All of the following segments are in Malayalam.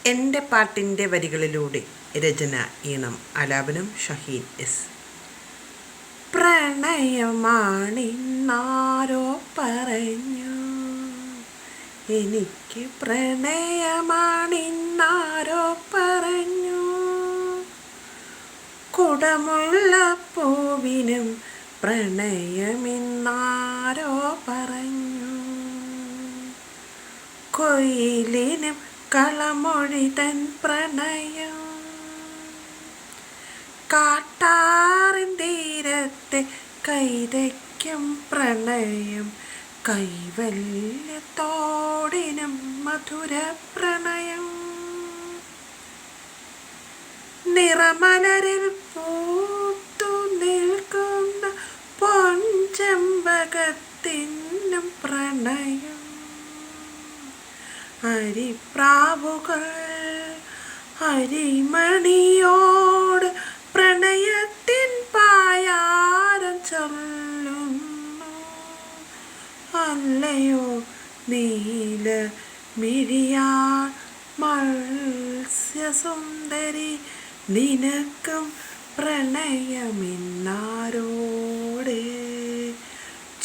എൻ്റെ പാട്ടിൻ്റെ വരികളിലൂടെ രചന, ഈണം, ആലാപനം ഷഹീൻ എസ്. പ്രണയമാണിന്നാരോ പറഞ്ഞു, എനിക്ക് പ്രണയമാണിന്നാരോ പറഞ്ഞു, കുടമുള്ള പൂവിനും പ്രണയമിന്നാരോ പറഞ്ഞു, കൊയിലിനും കളമൊഴി തൻ പ്രണയം, കാട്ടാറിൻ തീരത്തെ കൈതയ്ക്കും പ്രണയം, കൈവല്യത്തോടിനും മധുര പ്രണയം, നിറമലരിൽ പൂത്തു നിൽക്കുന്ന പൊൻചെമ്പകത്തിനും പ്രണയം, അരിപ്രാവുകൾ അരിമണിയോട് പ്രണയത്തിൻ പായാരം ചൊല്ലുന്നു, അല്ലയോ നീല മിഴിയാൽ മത്സ്യസുന്ദരി, നിനക്കും പ്രണയമിന്നാരോട്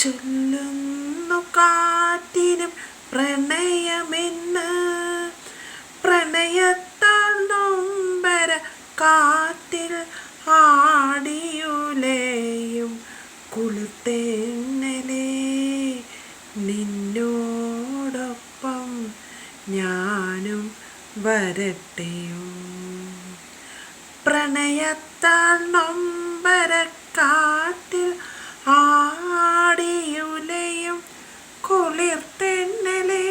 ചൊല്ലുന്നു, കാറ്റിനും പ്രണയമെന്ന്, പ്രണയത്താൽ നൊമ്പര കാറ്റിൽ ആടിയുലയും കുളിർത്തേന്നലേ, നിന്നോടൊപ്പം ഞാനും വരട്ടെയോ, പ്രണയത്താൽ നൊമ്പര കാറ്റിൽ ആടിയുലയും കുളിർത്തേന്നലേ,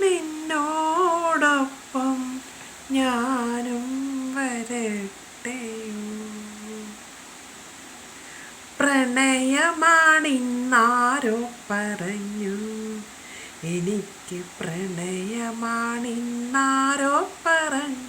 നിന്നോടൊപ്പം ഞാനും വരട്ടെയോ. പ്രണയമാണിന്നാരോ പറഞ്ഞു, എനിക്ക് പ്രണയമാണിന്നാരോ പറഞ്ഞു.